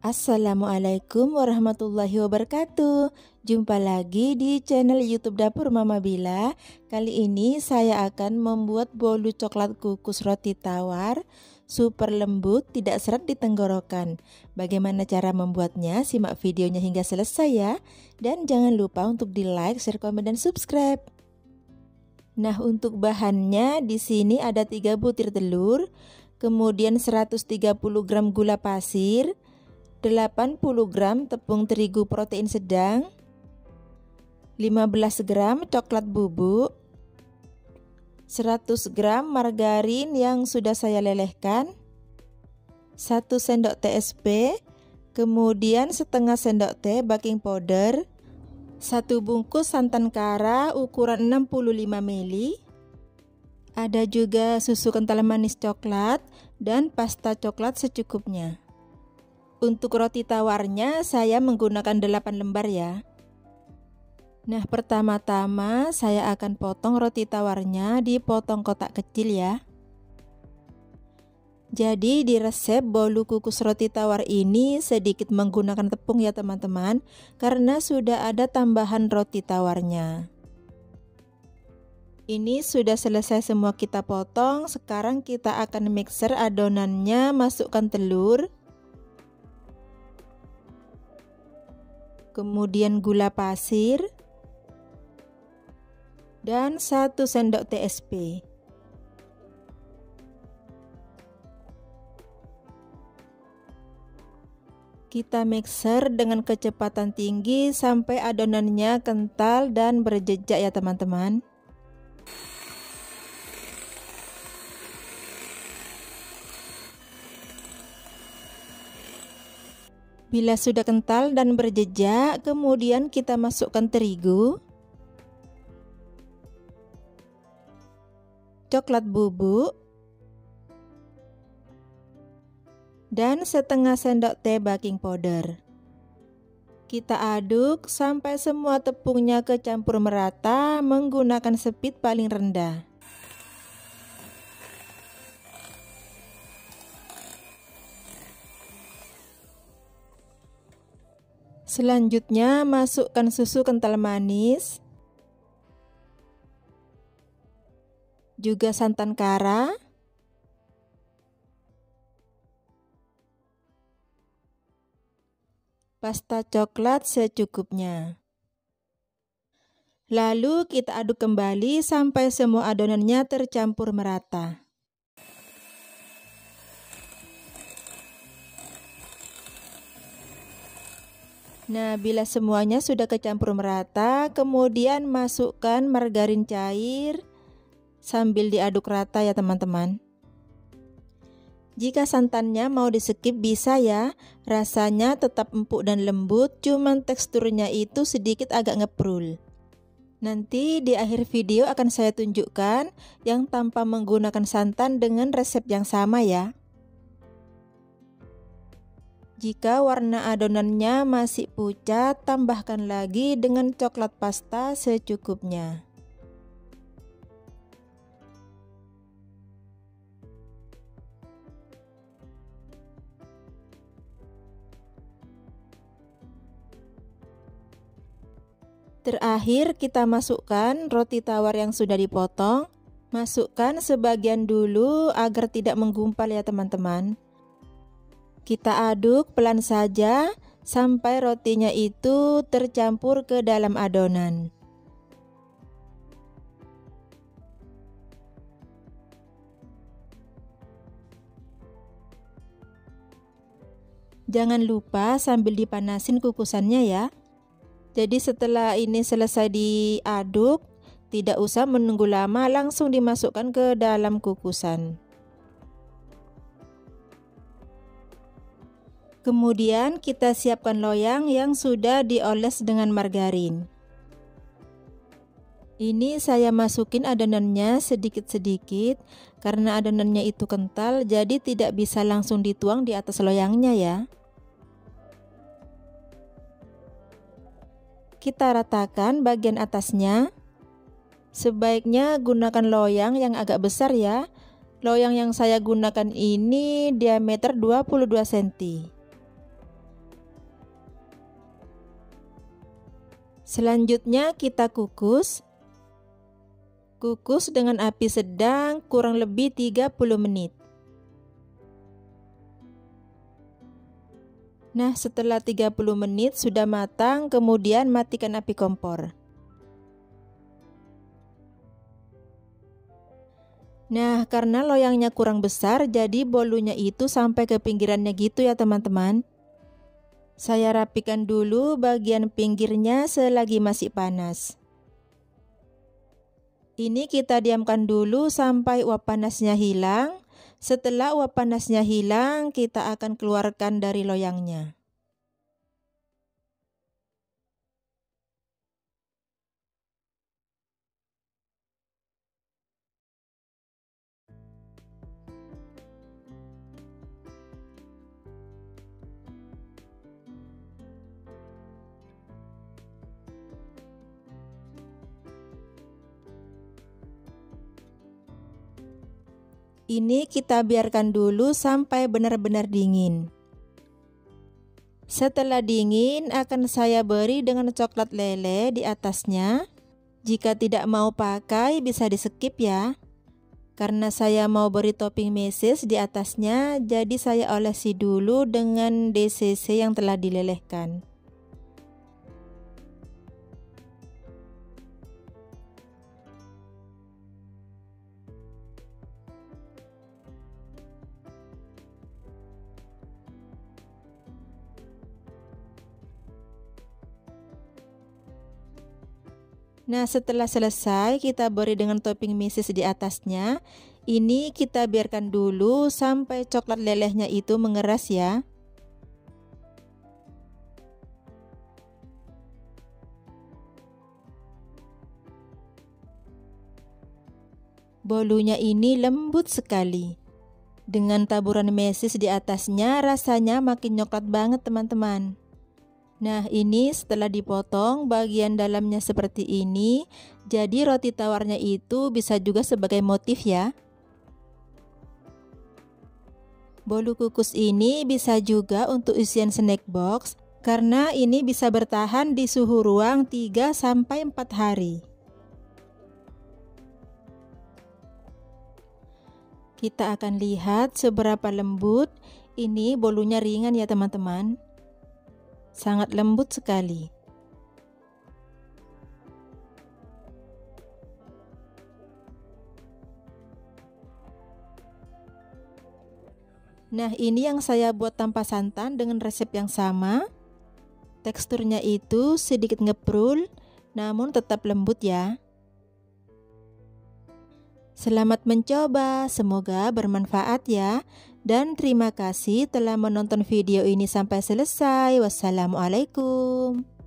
Assalamualaikum warahmatullahi wabarakatuh. Jumpa lagi di channel YouTube Dapur Mama Bila. Kali ini saya akan membuat bolu coklat kukus roti tawar super lembut, tidak seret di tenggorokan. Bagaimana cara membuatnya? Simak videonya hingga selesai ya. Dan jangan lupa untuk di-like, share, komen, dan subscribe. Nah, untuk bahannya di sini ada 3 butir telur, kemudian 130 gram gula pasir, 80 gram tepung terigu protein sedang, 15 gram coklat bubuk, 100 gram margarin yang sudah saya lelehkan, 1 sendok teh SP, kemudian setengah sendok teh baking powder, 1 bungkus santan kara ukuran 65 ml, ada juga susu kental manis coklat dan pasta coklat secukupnya. Untuk roti tawarnya saya menggunakan 8 lembar ya. Nah, pertama-tama saya akan potong roti tawarnya, dipotong kotak kecil ya. Jadi di resep bolu kukus roti tawar ini sedikit menggunakan tepung ya teman-teman, karena sudah ada tambahan roti tawarnya. Ini sudah selesai semua kita potong. Sekarang kita akan mixer adonannya, masukkan telur, kemudian gula pasir, dan 1 sendok teh SP. Kita mixer dengan kecepatan tinggi sampai adonannya kental dan berjejak ya teman-teman. Bila sudah kental dan berjejak, kemudian kita masukkan terigu, coklat bubuk, dan setengah sendok teh baking powder. Kita aduk sampai semua tepungnya kecampur merata menggunakan speed paling rendah. Selanjutnya masukkan susu kental manis, juga santan kara, pasta coklat secukupnya. Lalu kita aduk kembali sampai semua adonannya tercampur merata. Nah, bila semuanya sudah kecampur merata, kemudian masukkan margarin cair sambil diaduk rata ya teman-teman. Jika santannya mau di-skip bisa ya, rasanya tetap empuk dan lembut, cuman teksturnya itu sedikit agak ngeprul. Nanti di akhir video akan saya tunjukkan yang tanpa menggunakan santan dengan resep yang sama ya. Jika warna adonannya masih pucat, tambahkan lagi dengan coklat pasta secukupnya. Terakhir kita masukkan roti tawar yang sudah dipotong. Masukkan sebagian dulu agar tidak menggumpal ya teman-teman. Kita aduk pelan saja sampai rotinya itu tercampur ke dalam adonan. Jangan lupa sambil dipanasin kukusannya ya. Jadi setelah ini selesai diaduk, tidak usah menunggu lama, langsung dimasukkan ke dalam kukusan. Kemudian kita siapkan loyang yang sudah dioles dengan margarin. Ini saya masukin adonannya sedikit-sedikit karena adonannya itu kental, jadi tidak bisa langsung dituang di atas loyangnya ya. Kita ratakan bagian atasnya. Sebaiknya gunakan loyang yang agak besar ya. Loyang yang saya gunakan ini diameter 22 cm. Selanjutnya kita kukus. Kukus dengan api sedang kurang lebih 30 menit. Nah, setelah 30 menit sudah matang, kemudian matikan api kompor. Nah, karena loyangnya kurang besar, jadi bolunya itu sampai ke pinggirannya gitu ya teman-teman. Saya rapikan dulu bagian pinggirnya selagi masih panas. Ini kita diamkan dulu sampai uap panasnya hilang. Setelah uap panasnya hilang, kita akan keluarkan dari loyangnya. Ini kita biarkan dulu sampai benar-benar dingin. Setelah dingin akan saya beri dengan coklat lele di atasnya. Jika tidak mau pakai bisa di skip ya. Karena saya mau beri topping meses di atasnya, jadi saya olesi dulu dengan DCC yang telah dilelehkan. Nah, setelah selesai kita beri dengan topping meses di atasnya. Ini kita biarkan dulu sampai coklat lelehnya itu mengeras ya. Bolunya ini lembut sekali. Dengan taburan meses di atasnya rasanya makin coklat banget teman-teman. Nah, ini setelah dipotong bagian dalamnya seperti ini, jadi roti tawarnya itu bisa juga sebagai motif ya. Bolu kukus ini bisa juga untuk isian snack box karena ini bisa bertahan di suhu ruang 3-4 hari. Kita akan lihat seberapa lembut. Ini bolunya ringan ya teman-teman. Sangat lembut sekali. Nah, ini yang saya buat tanpa santan dengan resep yang sama. Teksturnya itu sedikit ngeprul, namun tetap lembut ya. Selamat mencoba, semoga bermanfaat ya. Dan terima kasih telah menonton video ini sampai selesai. Wassalamualaikum.